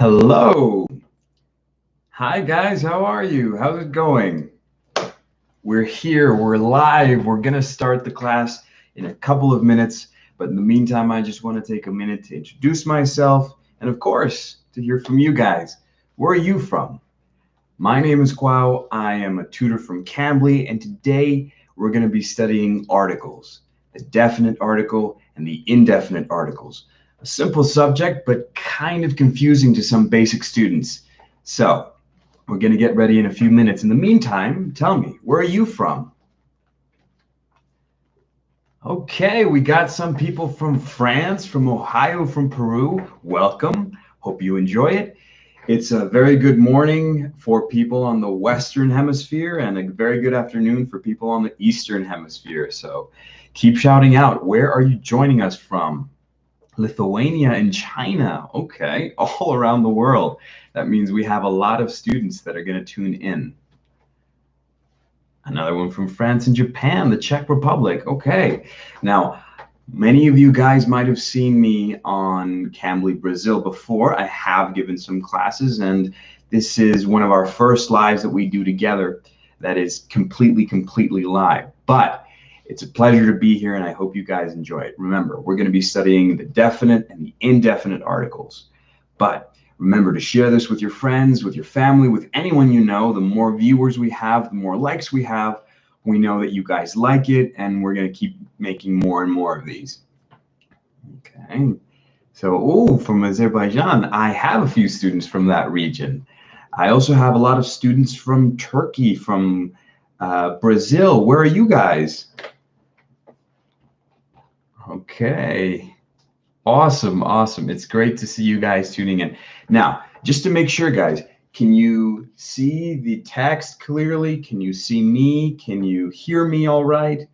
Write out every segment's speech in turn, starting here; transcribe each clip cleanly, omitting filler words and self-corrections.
Hello. Hi, guys. How are you? How's it going? We're here. We're live. We're going to start the class in a couple of minutes. But in the meantime, I just want to take a minute to introduce myself and, of course, to hear from you guys. Where are you from? My name is Cuau. I am a tutor from Cambly, and today we're going to be studying articles, the definite article and the indefinite articles. A simple subject, but kind of confusing to some basic students. So we're going to get ready in a few minutes. In the meantime, tell me, where are you from? Okay, we got some people from France, from Ohio, from Peru. Welcome. Hope you enjoy it. It's a very good morning for people on the Western Hemisphere and a very good afternoon for people on the Eastern Hemisphere. So keep shouting out. Where are you joining us from? Lithuania and China. Okay, all around the world. That means we have a lot of students that are going to tune in. Another one from France and Japan, the Czech Republic. Okay, now many of you guys might have seen me on Cambly Brazil before. I have given some classes, and this is one of our first lives that we do together that is completely live. But it's a pleasure to be here, and I hope you guys enjoy it. Remember, we're going to be studying the definite and the indefinite articles. But remember to share this with your friends, with your family, with anyone you know. The more viewers we have, the more likes we have. We know that you guys like it, and we're going to keep making more and more of these. Okay. So, from Azerbaijan, I have a few students from that region. I also have a lot of students from Turkey, from Brazil. Where are you guys? Okay. Awesome. It's great to see you guys tuning in. Now, just to make sure, guys, can you see the text clearly? Can you see me? Can you hear me all right?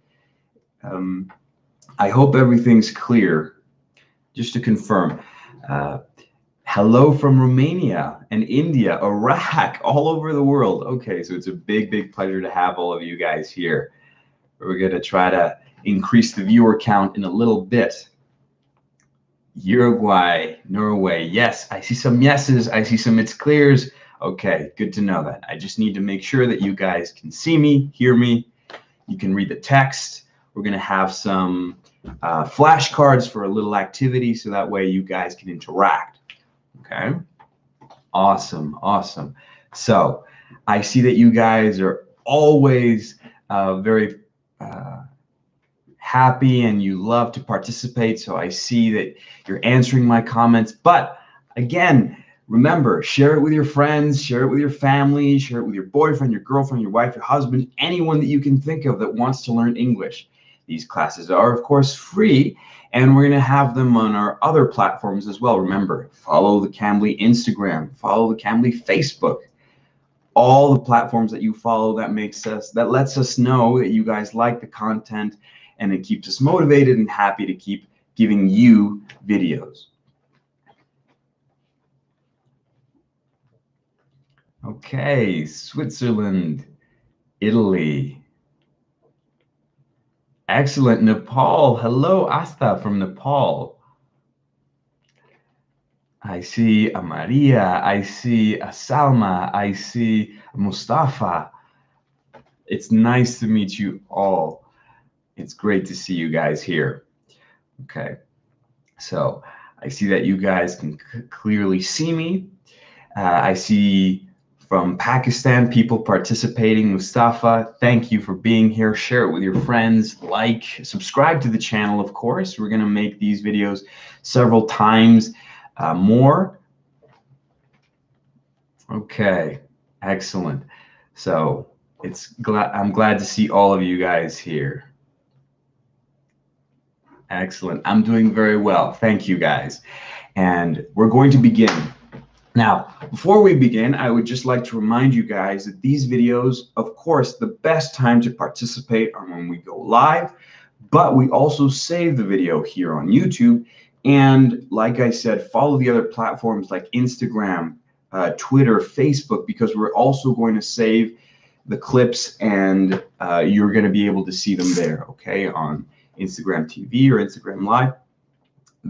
I hope everything's clear. Just to confirm, hello from Romania and India, Iraq, all over the world. Okay, so it's a big pleasure to have all of you guys here. We're going to try to increase the viewer count in a little bit. Uruguay, Norway, yes, I see some yeses, I see some it's clears. Okay, good to know that. I just need to make sure that you guys can see me, hear me. You can read the text. We're going to have some flashcards for a little activity, so that way you guys can interact. Okay, awesome. So I see that you guys are always very happy and you love to participate. So I see that you're answering my comments. But again, remember, share it with your friends, share it with your family, share it with your boyfriend, your girlfriend, your wife, your husband, anyone that you can think of that wants to learn English. These classes are, of course, free, and we're going to have them on our other platforms as well. Remember, follow the Cambly Instagram, follow the Cambly Facebook. All the platforms that you follow, that lets us know that you guys like the content, and it keeps us motivated and happy to keep giving you videos. Okay, Switzerland, Italy. Excellent. Nepal. Hello, Asta from Nepal. I see a Maria. I see a Salma. I see a Mustafa. It's nice to meet you all. It's great to see you guys here. Okay, so I see that you guys can clearly see me. I see from Pakistan people participating. Mustafa, thank you for being here. Share it with your friends. Like, subscribe to the channel, of course. We're going to make these videos several times more. Okay, excellent. So I'm glad to see all of you guys here. Excellent. I'm doing very well. Thank you, guys. And we're going to begin. Now, before we begin, I would just like to remind you guys that these videos, of course, the best time to participate are when we go live, but we also save the video here on YouTube. And like I said, follow the other platforms like Instagram, Twitter, Facebook, because we're also going to save the clips, and you're going to be able to see them there, okay, on Instagram TV or Instagram Live.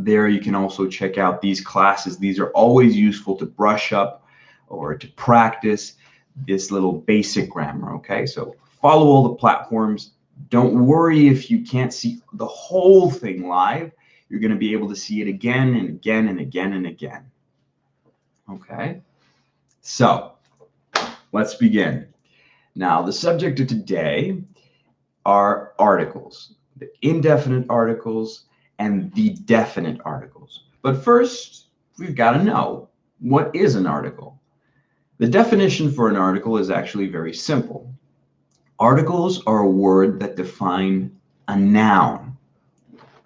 there you can also check out these classes. These are always useful to brush up or to practice this little basic grammar, okay? So follow all the platforms. Don't worry if you can't see the whole thing live. You're going to be able to see it again and again and again and again. Okay? So let's begin. Now, the subject of today are articles, the indefinite articles and the definite articles. But first, we've got to know, what is an article? The definition for an article is actually very simple. Articles are a word that define a noun,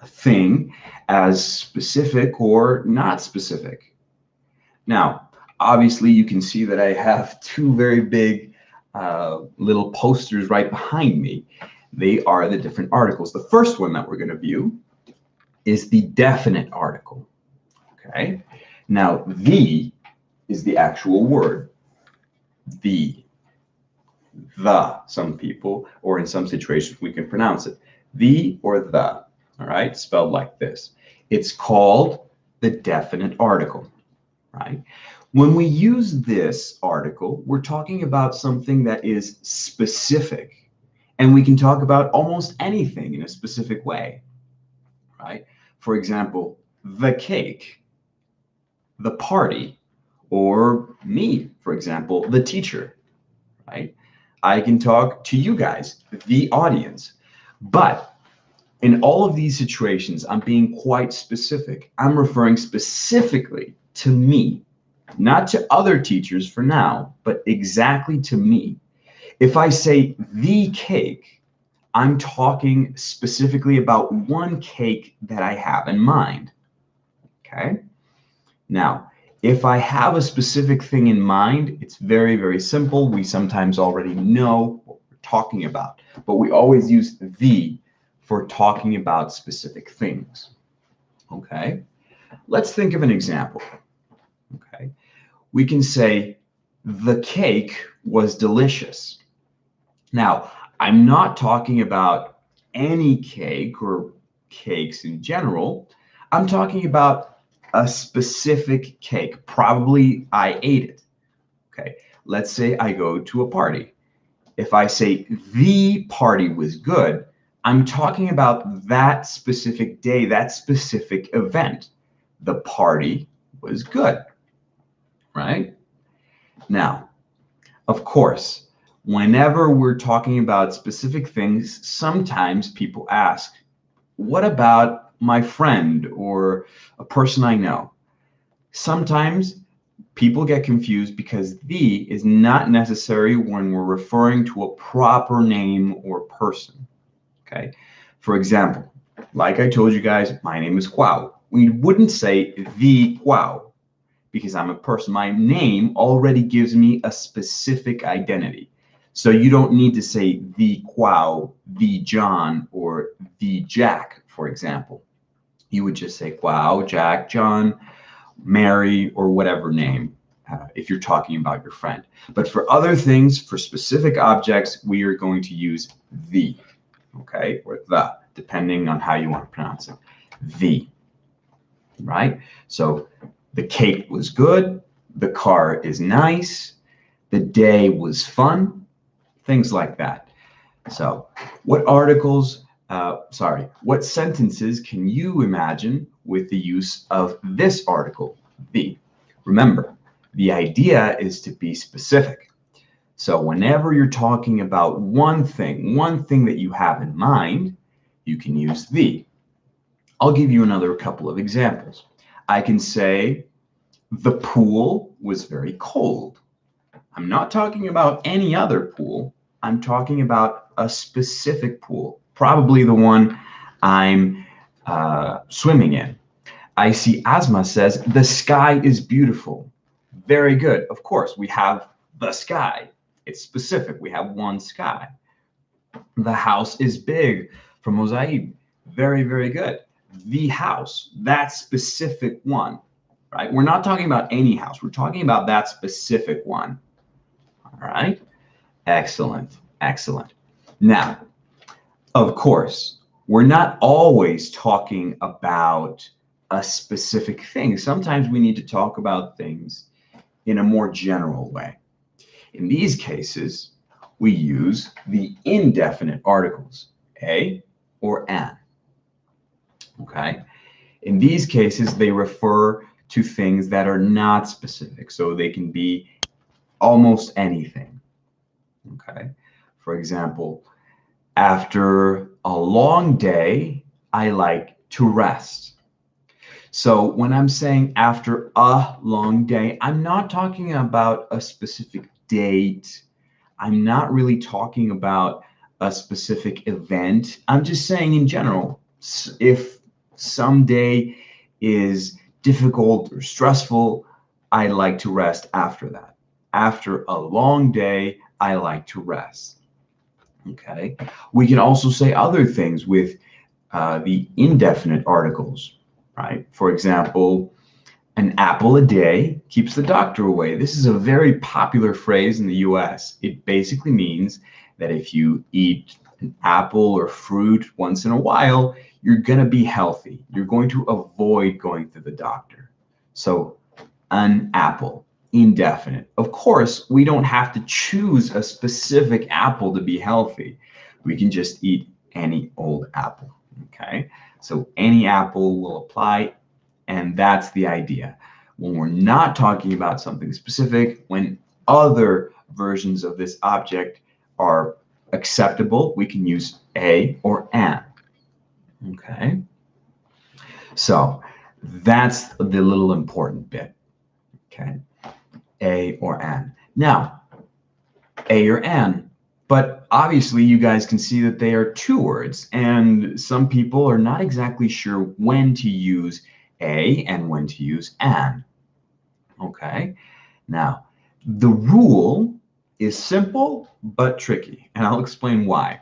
a thing, as specific or not specific. Now, obviously, you can see that I have two very big little posters right behind me. They are the different articles. The first one that we're going to view is the definite article. Okay. Now, the is the actual word. The, some people, or in some situations, we can pronounce it. The or the, all right, spelled like this. It's called the definite article, right? When we use this article, we're talking about something that is specific. And we can talk about almost anything in a specific way, right? For example, the cake, the party, or me, for example, the teacher, right? I can talk to you guys, the audience. But in all of these situations, I'm being quite specific. I'm referring specifically to me, not to other teachers for now, but exactly to me. If I say the cake, I'm talking specifically about one cake that I have in mind, okay? Now, if I have a specific thing in mind, it's very, very simple. We sometimes already know what we're talking about, but we always use the for talking about specific things, okay? Let's think of an example, okay? We can say, the cake was delicious. Now, I'm not talking about any cake or cakes in general. I'm talking about a specific cake. Probably I ate it. Okay, let's say I go to a party. If I say the party was good, I'm talking about that specific day, that specific event. The party was good, right? Now, of course, whenever we're talking about specific things, sometimes people ask, what about my friend or a person I know? Sometimes people get confused because the is not necessary when we're referring to a proper name or person, okay? For example, like I told you guys, my name is Cuau. We wouldn't say the Cuau because I'm a person. My name already gives me a specific identity. So you don't need to say the Cuau, the John, or the Jack, for example. You would just say Cuau, Jack, John, Mary, or whatever name, if you're talking about your friend. But for other things, for specific objects, we are going to use the, okay, or the, depending on how you want to pronounce it. The, right? So the cake was good, the car is nice, the day was fun, things like that. So what what sentences can you imagine with the use of this article, the? Remember, the idea is to be specific. So whenever you're talking about one thing that you have in mind, you can use the. I'll give you another couple of examples. I can say, the pool was very cold. I'm not talking about any other pool. I'm talking about a specific pool, probably the one I'm swimming in. I see Asma says, the sky is beautiful. Very good. Of course, we have the sky. It's specific. We have one sky. The house is big from Mozaib. Very, very good. The house, that specific one, right? We're not talking about any house. We're talking about that specific one. All right. Excellent. Excellent. Now, of course, we're not always talking about a specific thing. Sometimes we need to talk about things in a more general way. In these cases, we use the indefinite articles, a or an. Okay? In these cases, they refer to things that are not specific, so they can be almost anything. Okay? For example, after a long day, I like to rest. So when I'm saying after a long day, I'm not talking about a specific date. I'm not really talking about a specific event. I'm just saying in general, if some day is difficult or stressful, I like to rest after that. After a long day, I like to rest. Okay. We can also say other things with the indefinite articles, right? For example, an apple a day keeps the doctor away. This is a very popular phrase in the US. It basically means that if you eat an apple or fruit once in a while, you're going to be healthy. You're going to avoid going to the doctor. So, an apple, indefinite. Of course, we don't have to choose a specific apple to be healthy. We can just eat any old apple. Okay, so any apple will apply, and that's the idea. When we're not talking about something specific, when other versions of this object are acceptable, we can use a or an. Okay, so that's the little important bit. Okay, a or an. Now, a or an. But obviously, you guys can see that they are two words, and some people are not exactly sure when to use a and when to use an. Okay, now the rule is simple but tricky, and I'll explain why.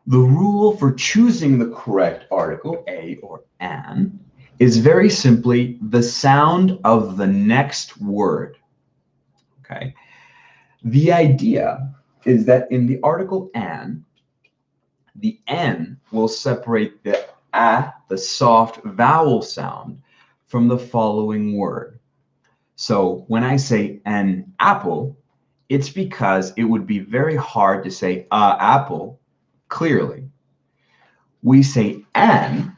The rule for choosing the correct article, a or an, is very simply the sound of the next word. Okay, the idea is that in the article an, the N will separate the a, the soft vowel sound, from the following word. So when I say an apple, it's because it would be very hard to say a apple clearly. We say an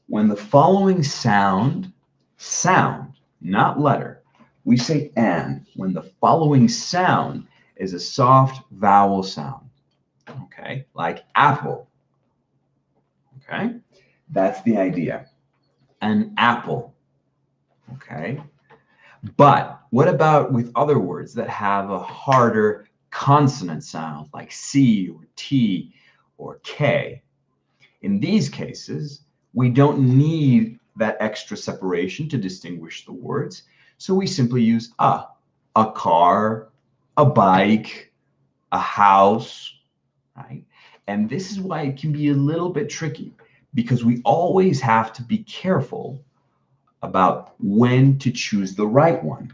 when the following sound, not letter. We say an when the following sound is a soft vowel sound. Okay, like apple. Okay, that's the idea. An apple. Okay, but what about with other words that have a harder consonant sound like C or T or K? In these cases, we don't need that extra separation to distinguish the words, so we simply use a car, a bike, a house, right? And this is why it can be a little bit tricky, because we always have to be careful about when to choose the right one.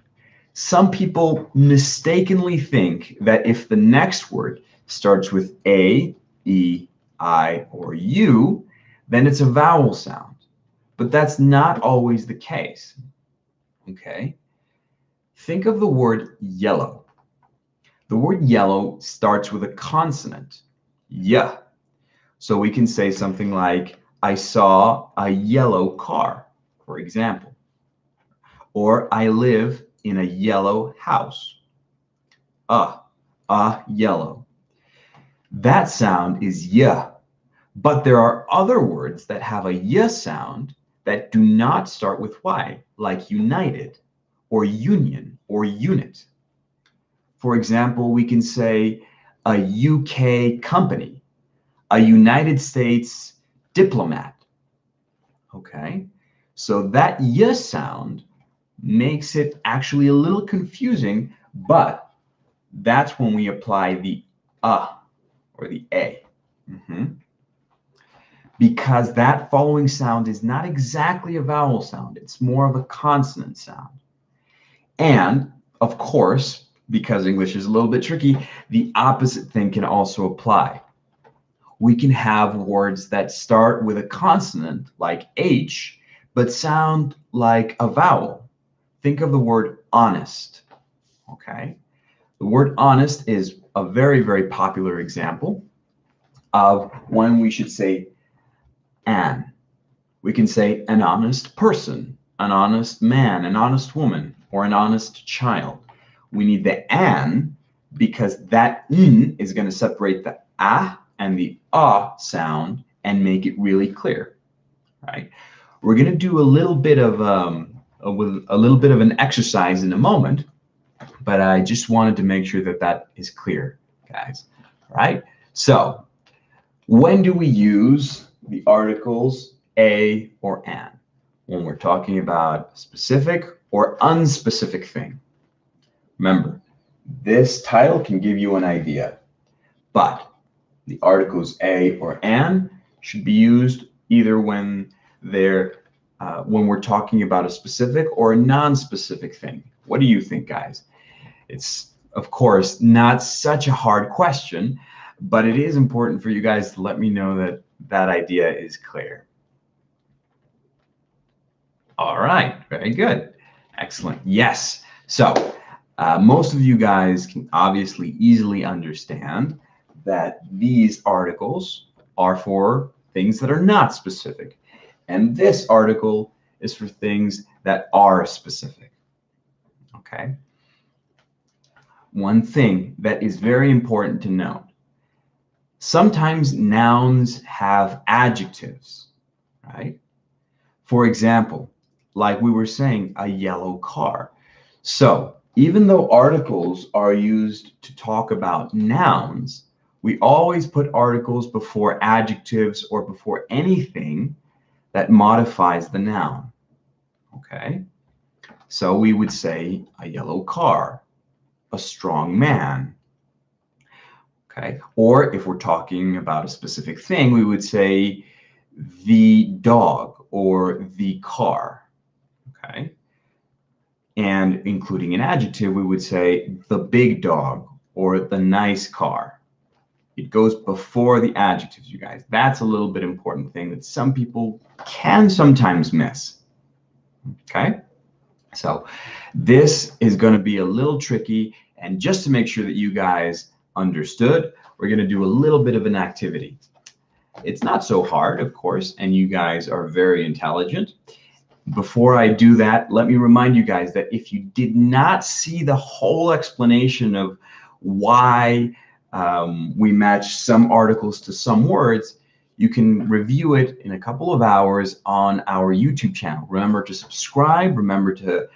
Some people mistakenly think that if the next word starts with A, E, I, or U, then it's a vowel sound. But that's not always the case. Okay? Think of the word yellow. The word yellow starts with a consonant, y. So we can say something like, I saw a yellow car, for example. Or I live in a yellow house. Yellow. That sound is y. But there are other words that have a y sound that do not start with y, like united, or union, or unit. For example, we can say a UK company, a United States diplomat. Okay, so that y sound makes it actually a little confusing, but that's when we apply the or the a. Because that following sound is not exactly a vowel sound, it's more of a consonant sound. And of course, because English is a little bit tricky, the opposite thing can also apply. We can have words that start with a consonant like H but sound like a vowel. Think of the word honest, okay? The word honest is a very, very popular example of when we should say an. We can say an honest person, an honest man, an honest woman, or an honest child. We need the an because that n is going to separate the a and the sound and make it really clear, right? We're going to do a little bit of an exercise in a moment, but I just wanted to make sure that that is clear, guys. Right? So, when do we use the articles a or an? When we're talking about specific or unspecific thing. Remember, this title can give you an idea, but the articles a or an should be used either when we're talking about a specific or a non-specific thing. What do you think, guys? It's, of course, not such a hard question, but it is important for you guys to let me know that that idea is clear. All right, very good. Excellent. Yes. So most of you guys can obviously easily understand that these articles are for things that are not specific. And this article is for things that are specific. Okay. One thing that is very important to note. Sometimes nouns have adjectives, right? For example, like we were saying, a yellow car. So even though articles are used to talk about nouns, we always put articles before adjectives or before anything that modifies the noun. Okay? So we would say a yellow car, a strong man. Okay? Or if we're talking about a specific thing, we would say the dog or the car. Okay? And including an adjective, we would say the big dog or the nice car. It goes before the adjectives, you guys. That's a little bit important thing that some people can sometimes miss. Okay? So this is going to be a little tricky. And just to make sure that you guys understood, we're going to do a little bit of an activity. It's not so hard, of course, and you guys are very intelligent. Before I do that, let me remind you guys that if you did not see the whole explanation of why we match some articles to some words, you can review it in a couple of hours on our YouTube channel. Remember to subscribe. Remember to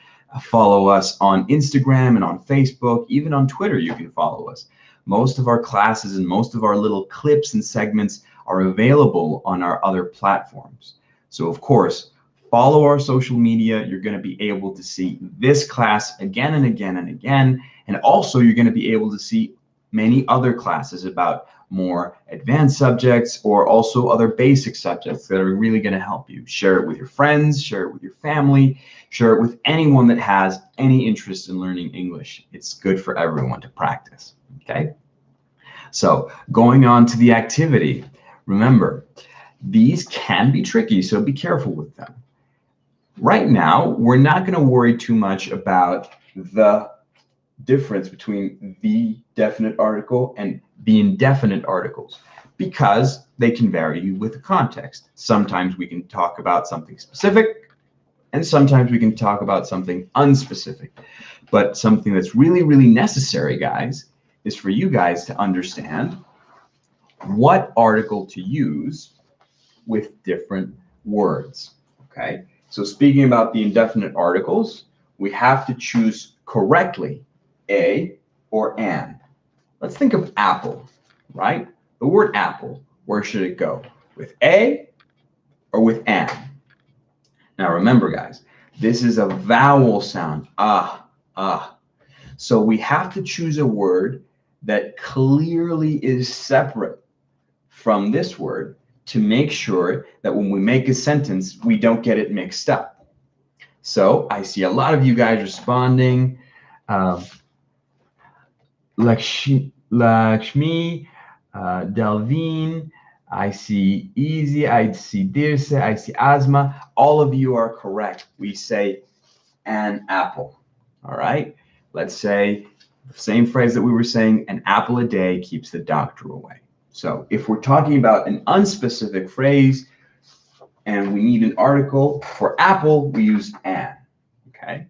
follow us on Instagram and on Facebook. Even on Twitter, you can follow us. Most of our classes and most of our little clips and segments are available on our other platforms. So, of course, follow our social media. You're going to be able to see this class again and again and again. And also, you're going to be able to see many other classes about more advanced subjects or also other basic subjects that are really going to help you. Share it with your friends, share it with your family, share it with anyone that has any interest in learning English. It's good for everyone to practice. Okay? So going on to the activity, remember, these can be tricky, so be careful with them. Right now, we're not going to worry too much about the difference between the definite article and the indefinite articles because they can vary with the context. Sometimes we can talk about something specific and sometimes we can talk about something unspecific. But something that's really, really necessary, guys, is for you guys to understand what article to use with different words. Okay? So speaking about the indefinite articles, we have to choose correctly a or an. Let's think of apple, right? The word apple, where should it go? With a or with an? Now remember, guys, this is a vowel sound. So we have to choose a word that clearly is separate from this word to make sure that when we make a sentence, we don't get it mixed up. So I see a lot of you guys responding. Lakshmi, Delvine, I see easy, I see dirse, I see asthma. All of you are correct. We say an apple. All right? Let's say the same phrase that we were saying, an apple a day keeps the doctor away. So if we're talking about an unspecific phrase and we need an article for apple, we use an. Okay?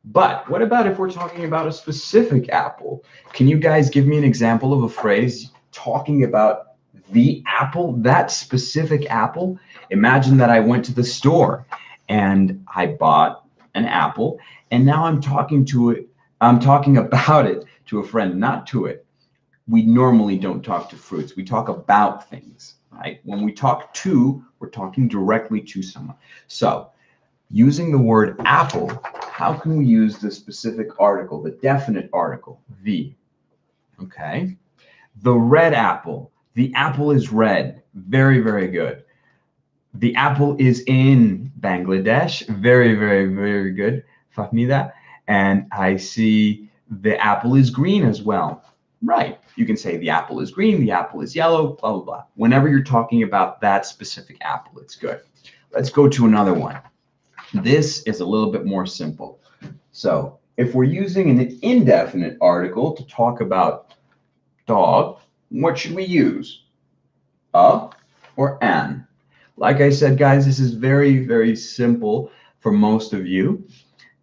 But what about if we're talking about a specific apple? Can you guys give me an example of a phrase talking about the apple, that specific apple? Imagine that I went to the store and I bought an apple, and now I'm talking about it to a friend, not to it. We normally don't talk to fruits. We talk about things, right? When we talk to, we're talking directly to someone. So using the word apple, how can we use the specific article, the definite article, the? Okay. The red apple. The apple is red. Very, very good. The apple is in Bangladesh. Very, very, very good. Fahmida. And I see the apple is green as well. Right. You can say the apple is green, the apple is yellow, blah, blah, blah. Whenever you're talking about that specific apple, it's good. Let's go to another one. This is a little bit more simple. So if we're using an indefinite article to talk about dog, what should we use? A or an? Like I said, guys, this is very, very simple for most of you.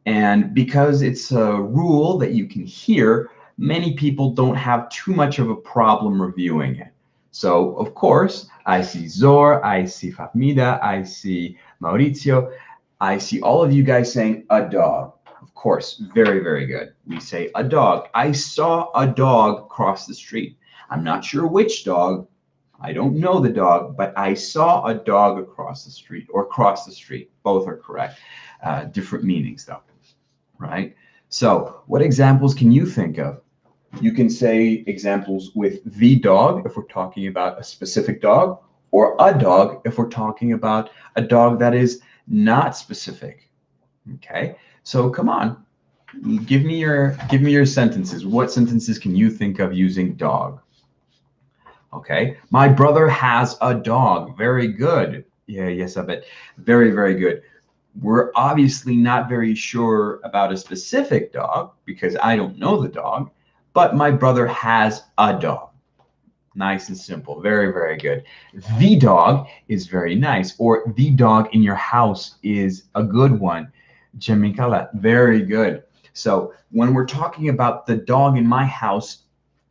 And because it's a rule that you can hear, many people don't have too much of a problem reviewing it. So, of course, I see Zor, I see Fahmida, I see Maurizio. I see all of you guys saying a dog. Of course, very, very good. We say a dog. I saw a dog cross the street. I'm not sure which dog. I don't know the dog, but I saw a dog across the street or cross the street. Both are correct. Different meanings, though, right? So what examples can you think of? You can say examples with the dog if we're talking about a specific dog, or a dog if we're talking about a dog that is not specific. Okay, so come on, give me your sentences. What sentences can you think of using dog? Okay, my brother has a dog. Very good. Yeah, yes, I bet. Very, very good. We're obviously not very sure about a specific dog because I don't know the dog, but my brother has a dog. Nice and simple. Very, very good. The dog is very nice, or the dog in your house is a good one. Jemikala, very good. So when we're talking about the dog in my house,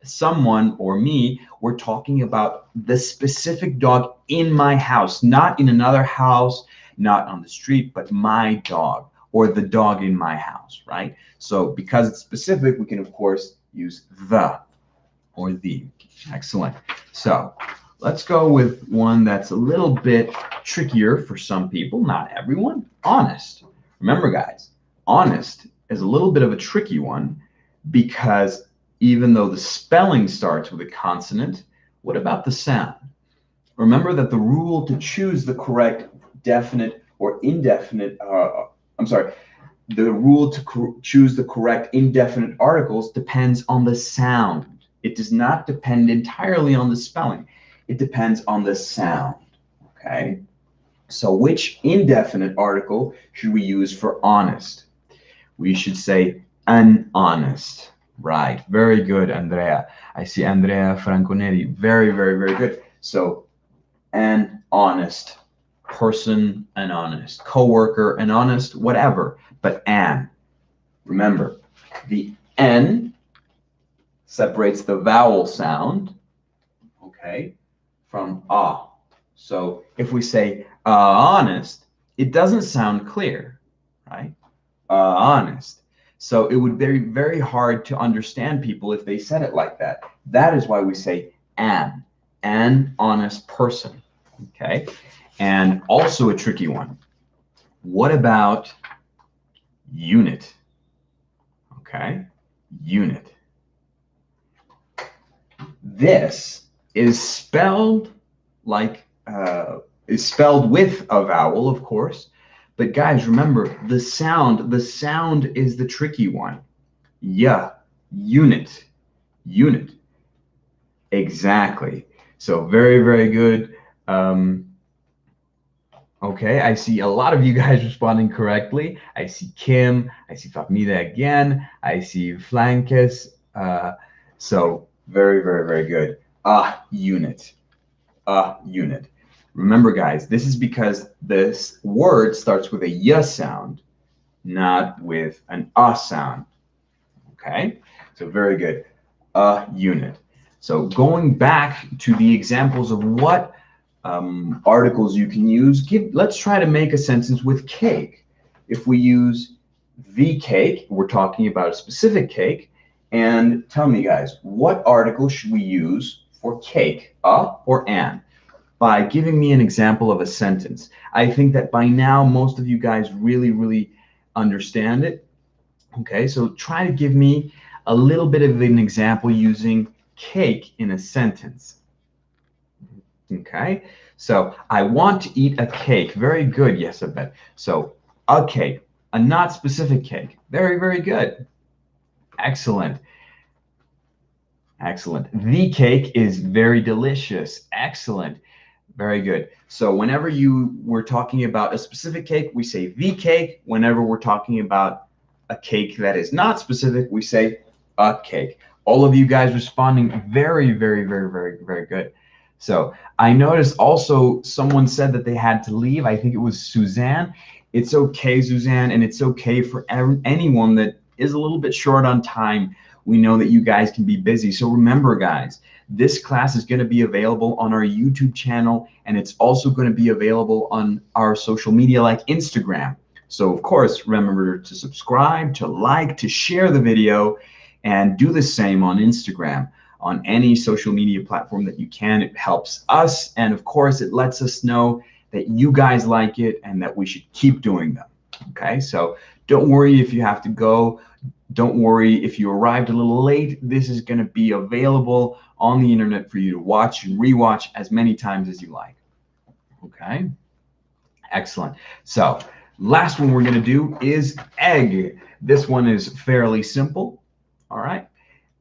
someone or me, we're talking about the specific dog in my house, not in another house, not on the street, but my dog or the dog in my house, right? So because it's specific, we can, of course, use the or the. Excellent. So let's go with one that's a little bit trickier for some people, not everyone. Honest. Remember, guys, honest is a little bit of a tricky one because even though the spelling starts with a consonant, what about the sound? Remember that the rule to choose the correct definite or indefinite, the rule to choose the correct indefinite articles depends on the sound. It does not depend entirely on the spelling. It depends on the sound, okay? So which indefinite article should we use for honest? We should say an honest. Right, very good, Andrea. I see Andrea Franconelli. Very, very, very good. So an honest person, an honest coworker, an honest whatever, but an. Remember, the N separates the vowel sound, okay, from ah. So if we say honest, it doesn't sound clear, right? Honest. So it would be very hard to understand people if they said it like that. That is why we say an honest person, okay? And also a tricky one. What about unit? Okay, unit. This is spelled like is spelled with a vowel, of course. But guys, remember the sound is the tricky one. Yeah, unit. Exactly. So very, very good. Okay, I see a lot of you guys responding correctly. I see Kim, I see Fahmida again, I see Flankes. So very, very, very good. Unit. Unit. Remember, guys, this is because this word starts with a y sound, not with an sound. Okay, so very good. Unit. So going back to the examples of what articles you can use, let's try to make a sentence with cake. If we use the cake, we're talking about a specific cake. And tell me, guys, what article should we use for cake, a or an? By giving me an example of a sentence. I think that by now, most of you guys really, really understand it. Okay, so try to give me a little bit of an example using cake in a sentence. Okay, so I want to eat a cake. Very good, yes, I bet. So a cake, a not specific cake. Very, very good. Excellent. Excellent. The cake is very delicious. Excellent. Very good. So whenever we're talking about a specific cake, we say the cake. Whenever we're talking about a cake that is not specific, we say a cake. All of you guys responding very, very, very, very, very good. So I noticed also someone said that they had to leave. I think it was Suzanne. It's okay, Suzanne, and it's okay for anyone that is a little bit short on time. We know that you guys can be busy. So remember, guys, this class is going to be available on our YouTube channel, and it's also going to be available on our social media like Instagram. So of course, remember to subscribe, to like, to share the video, and do the same on Instagram, on any social media platform that you can. It helps us, and of course, it lets us know that you guys like it and that we should keep doing them. Okay, so don't worry if you have to go. Don't worry if you arrived a little late. This is going to be available on the internet for you to watch and rewatch as many times as you like. Okay, excellent. So last one we're going to do is egg. This one is fairly simple. All right,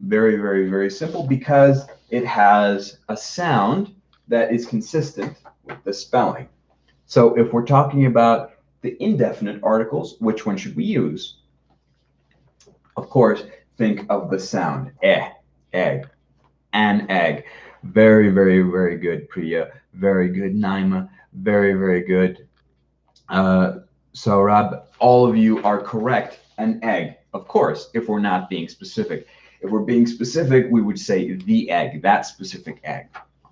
very, very, very simple because it has a sound that is consistent with the spelling. So if we're talking about the indefinite articles, which one should we use? Of course, think of the sound egg, an egg. Very, very, very good, Priya. Very good, Naima. Very, very good. So, Rob, all of you are correct. An egg, of course, if we're not being specific. If we're being specific, we would say the egg, that specific egg.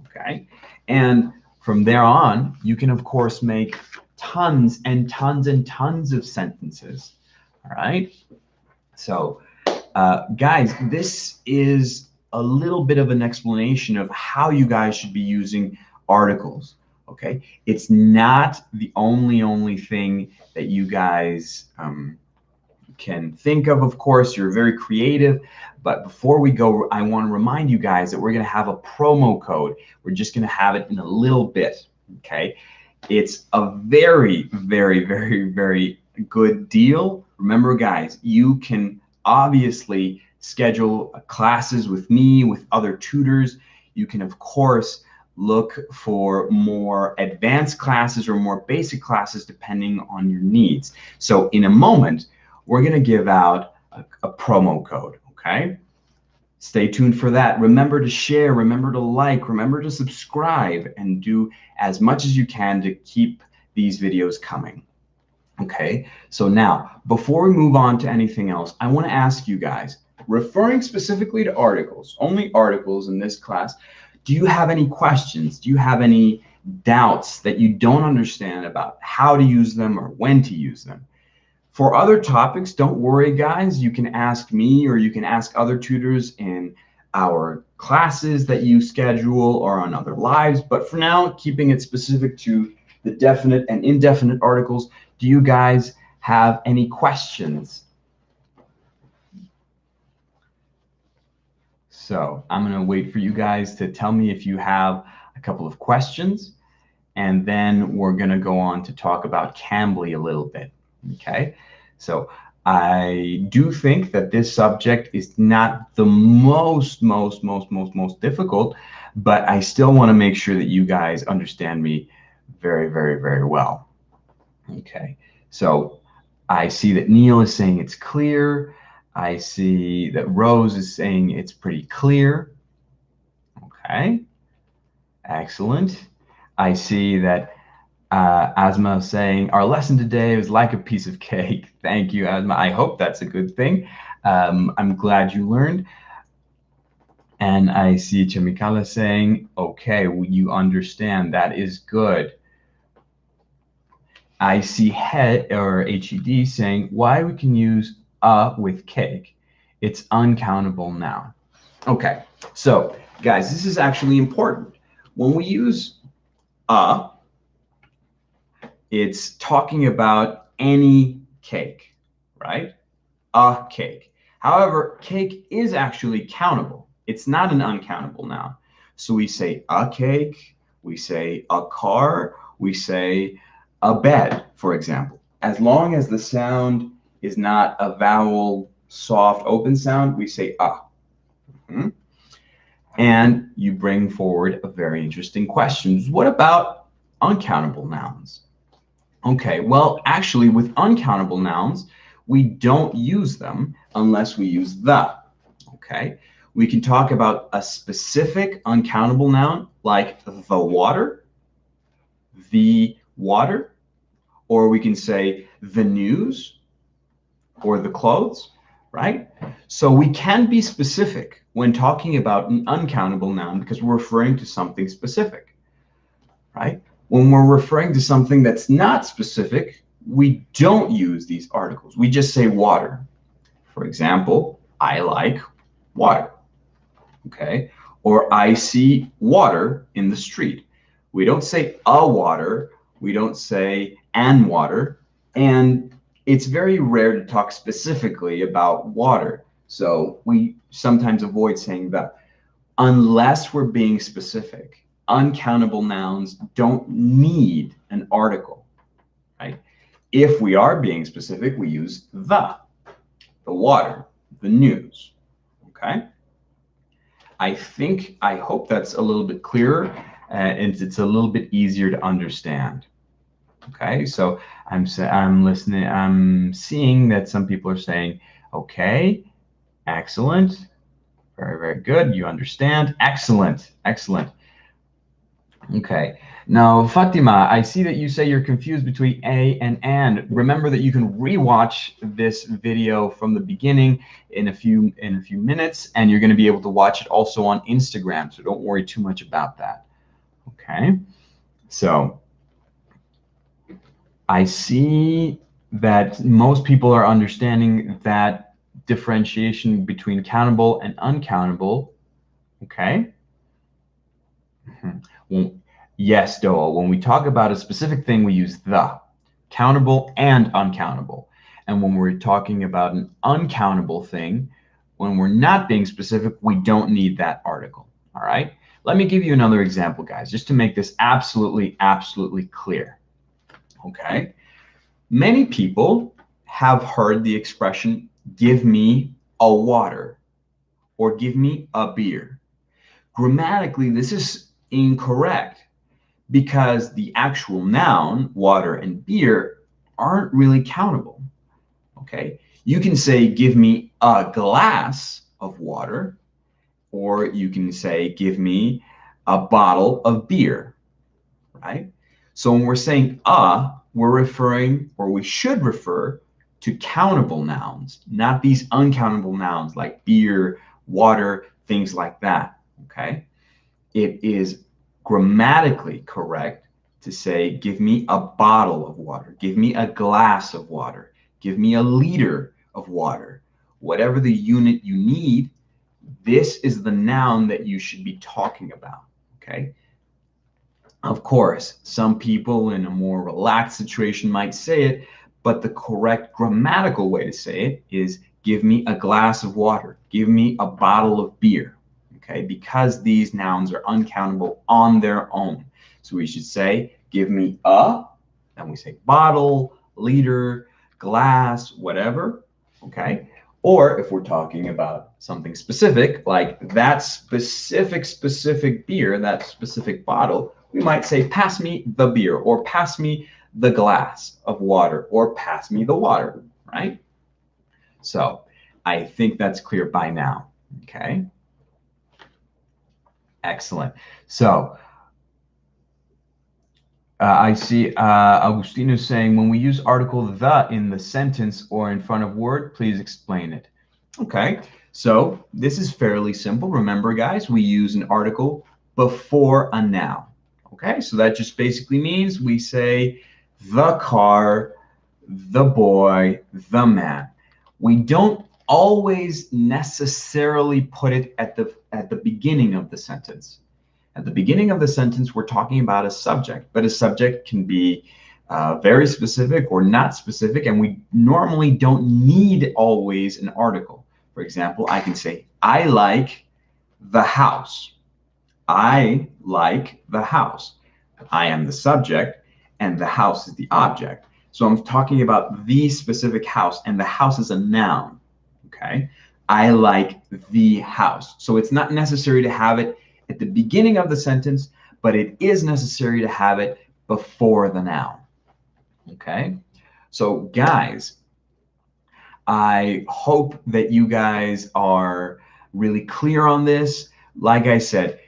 Okay. And from there on, you can, of course, make tons and tons and tons of sentences. All right. So, guys, this is a little bit of an explanation of how you guys should be using articles. Okay, it's not the only thing that you guys can think of. Of course, you're very creative. But before we go, I want to remind you guys that we're going to have a promo code. We're just going to have it in a little bit. Okay, it's a very, very, very, very good deal. Remember, guys, you can obviously schedule classes with me, with other tutors. You can, of course, look for more advanced classes or more basic classes depending on your needs. So in a moment, we're going to give out a promo code, okay? Stay tuned for that. Remember to share, remember to like, remember to subscribe, and do as much as you can to keep these videos coming. Okay, so now, before we move on to anything else, I want to ask you guys, referring specifically to articles, only articles in this class, do you have any questions? Do you have any doubts that you don't understand about how to use them or when to use them? For other topics, don't worry, guys. You can ask me or you can ask other tutors in our classes that you schedule or on other lives. But for now, keeping it specific to the definite and indefinite articles, do you guys have any questions? So I'm going to wait for you guys to tell me if you have a couple of questions, and then we're going to go on to talk about Cambly a little bit. Okay, so I do think that this subject is not the most difficult, but I still want to make sure that you guys understand me very well. Okay, so I see that Neil is saying it's clear. I see that Rose is saying it's pretty clear. Okay, excellent. I see that Asma saying our lesson today was like a piece of cake. Thank you, Asma. I hope that's a good thing. I'm glad you learned. And I see Chemikala saying, okay, you understand. That is good. I see HED or HED saying, why we can use with cake. It's uncountable now. Okay, so guys, this is actually important. When we use it's talking about any cake, right? A cake. However, cake is actually countable. It's not an uncountable noun. So we say a cake, we say a car, we say a bed, for example. As long as the sound is not a vowel, soft, open sound, we say a. Mm-hmm. And you bring forward a very interesting question. What about uncountable nouns? Okay, well, actually, with uncountable nouns, we don't use them unless we use the. Okay, we can talk about a specific uncountable noun like the water, or we can say the news or the clothes, right? So we can be specific when talking about an uncountable noun because we're referring to something specific, right? When we're referring to something that's not specific, we don't use these articles. We just say water. For example, I like water, okay? Or I see water in the street. We don't say a water. We don't say an water. And it's very rare to talk specifically about water. So we sometimes avoid saying that unless we're being specific. Uncountable nouns don't need an article, right? If we are being specific, we use the water, the news, okay? I hope that's a little bit clearer and it's a little bit easier to understand. Okay, so I'm listening, I'm seeing that some people are saying, okay, excellent, very good, you understand, excellent. Okay. Now, Fatima, I see that you say you're confused between a and and. Remember that you can rewatch this video from the beginning in a few minutes, and you're going to be able to watch it also on Instagram. So don't worry too much about that. Okay. So I see that most people are understanding that differentiation between countable and uncountable. Okay. Well, yes, Doa. When we talk about a specific thing, we use the, countable and uncountable. And when we're talking about an uncountable thing, when we're not being specific, we don't need that article. All right. Let me give you another example, guys, just to make this absolutely clear. Okay. Many people have heard the expression, give me a water or give me a beer. Grammatically, this is incorrect because the actual noun, water and beer, aren't really countable. Okay, you can say, give me a glass of water, or you can say, give me a bottle of beer, right? So when we're saying we're referring, or we should refer to countable nouns, not these uncountable nouns like beer, water, things like that, okay? It is grammatically correct to say, give me a bottle of water, give me a glass of water, give me a liter of water. Whatever the unit you need, this is the noun that you should be talking about, okay? Of course, some people in a more relaxed situation might say it, but the correct grammatical way to say it is, give me a glass of water, give me a bottle of beer. Okay, because these nouns are uncountable on their own. So we should say, give me a, then we say bottle, liter, glass, whatever, okay? Or if we're talking about something specific, like that specific beer, that specific bottle, we might say, pass me the beer, or pass me the glass of water, or pass me the water, right? So I think that's clear by now, okay? Excellent. So I see Agustino saying, when we use article the in the sentence or in front of word, please explain it. Okay, so this is fairly simple. Remember, guys, we use an article before a noun. Okay, so that just basically means we say the car, the boy, the man. We don't always necessarily put it at the beginning of the sentence. At the beginning of the sentence, we're talking about a subject, but a subject can be very specific or not specific, and we normally don't need always an article. For example, I can say, I like the house. I like the house. I am the subject, and the house is the object. So I'm talking about the specific house, and the house is a noun. Okay? I like the house. So it's not necessary to have it at the beginning of the sentence, but it is necessary to have it before the noun. Okay? So, guys, I hope that you guys are really clear on this. Like I said,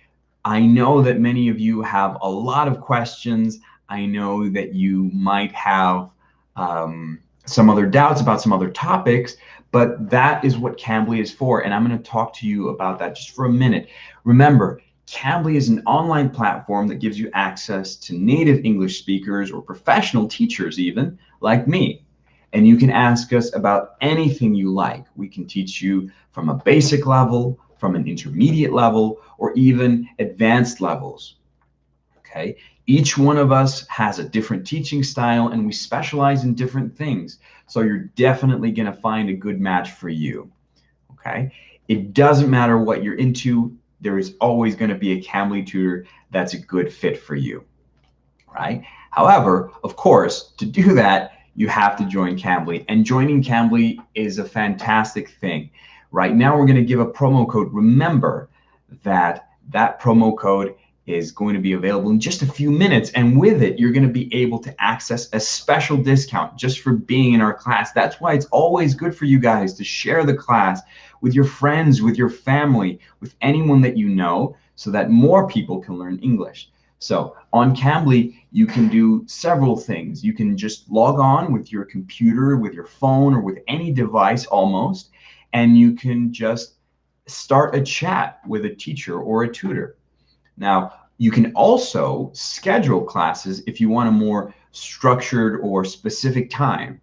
I know that many of you have a lot of questions. I know that you might have some other doubts about some other topics, but that is what Cambly is for. And I'm going to talk to you about that just for a minute. Remember, Cambly is an online platform that gives you access to native English speakers or professional teachers even, like me. And you can ask us about anything you like. We can teach you from a basic level, from an intermediate level, or even advanced levels. Okay? Each one of us has a different teaching style, and we specialize in different things. So you're definitely going to find a good match for you. Okay? It doesn't matter what you're into, there is always going to be a Cambly tutor that's a good fit for you. Right? However, of course, to do that, you have to join Cambly, and joining Cambly is a fantastic thing. Right now, we're going to give a promo code. Remember that that promo code is going to be available in just a few minutes, and with it, you're going to be able to access a special discount just for being in our class. That's why it's always good for you guys to share the class with your friends, with your family, with anyone that you know, so that more people can learn English. So on Cambly, you can do several things. You can just log on with your computer, with your phone, or with any device almost, and you can just start a chat with a teacher or a tutor. Now, you can also schedule classes if you want a more structured or specific time.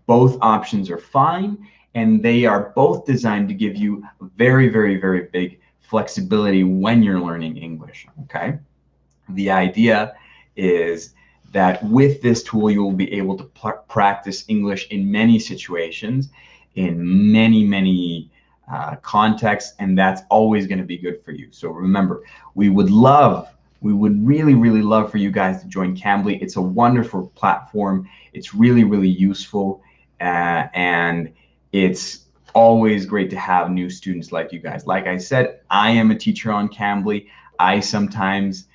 Both options are fine, and they are both designed to give you very, very, very big flexibility when you're learning English, okay? The idea is that with this tool, you will be able to practice English in many situations, in many contexts, and that's always going to be good for you. So remember, we would really, really love for you guys to join Cambly. It's a wonderful platform. It's really, really useful, and it's always great to have new students like you guys. Like I said, I am a teacher on Cambly. I sometimes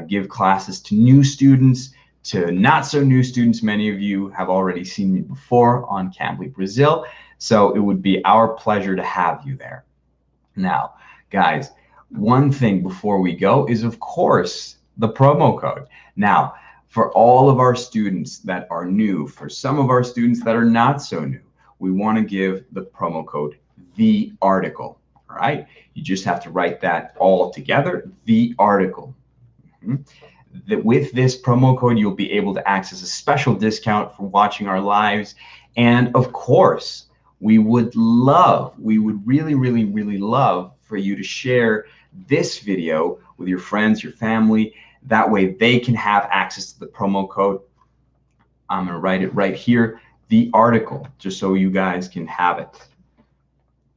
give classes to new students, to not so new students. Many of you have already seen me before on Cambly Brazil, so it would be our pleasure to have you there. Now, guys, one thing before we go is, of course, the promo code. Now, for all of our students that are new, for some of our students that are not so new, we want to give the promo code the article. All right, you just have to write that all together, the article. That with this promo code, you'll be able to access a special discount for watching our lives. And of course, we would really, really, really love for you to share this video with your friends, your family. That way they can have access to the promo code. I'm going to write it right here, the article, just so you guys can have it.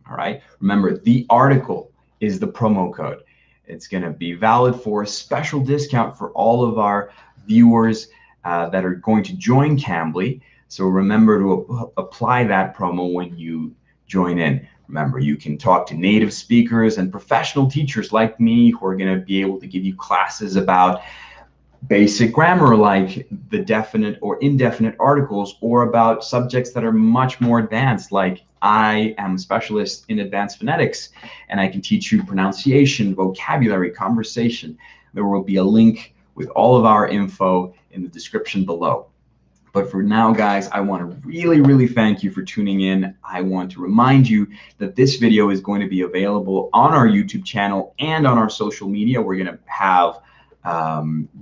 All right. Remember, the article is the promo code. It's going to be valid for a special discount for all of our viewers that are going to join Cambly. So remember to apply that promo when you join in. Remember, you can talk to native speakers and professional teachers like me who are going to be able to give you classes about basic grammar like the definite or indefinite articles, or about subjects that are much more advanced, like I am a specialist in advanced phonetics and I can teach you pronunciation, vocabulary, conversation. There will be a link with all of our info in the description below. But for now, guys, I want to really thank you for tuning in. I want to remind you that this video is going to be available on our YouTube channel and on our social media. We're going to have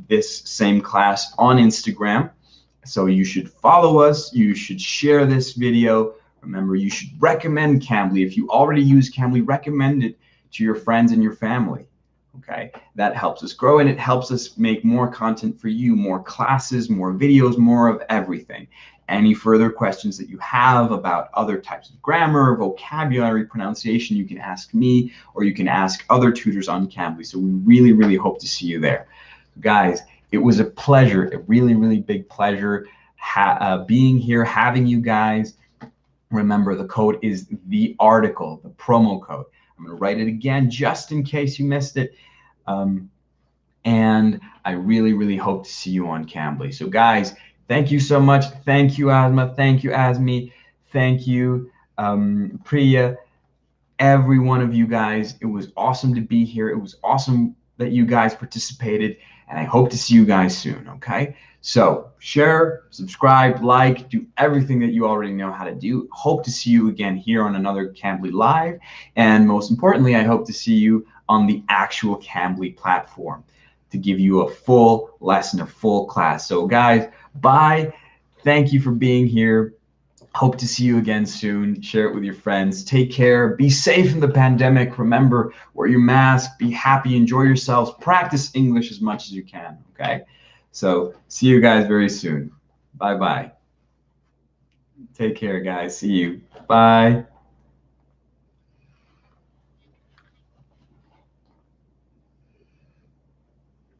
this same class on Instagram. So you should follow us. You should share this video. Remember, you should recommend Cambly. If you already use Cambly, recommend it to your friends and your family. Okay, that helps us grow, and it helps us make more content for you, more classes, more videos, more of everything. Any further questions that you have about other types of grammar, vocabulary, pronunciation, you can ask me, or you can ask other tutors on Cambly. So we really hope to see you there. Guys, it was a pleasure, a really big pleasure being here, having you guys. Remember, the code is the article, the promo code. I'm going to write it again just in case you missed it. And I really hope to see you on Cambly. So guys, thank you so much. Thank you, Asma. Thank you, Asmi. Thank you, Priya. Every one of you guys. It was awesome to be here. It was awesome that you guys participated. And I hope to see you guys soon, okay? So share, subscribe, like, do everything that you already know how to do. Hope to see you again here on another Cambly Live. And most importantly, I hope to see you on the actual Cambly platform to give you a full lesson, a full class. So guys, bye. Thank you for being here. Hope to see you again soon. Share it with your friends. Take care. Be safe in the pandemic. Remember, wear your mask. Be happy. Enjoy yourselves. Practice English as much as you can. Okay? So see you guys very soon. Bye-bye. Take care, guys. See you. Bye.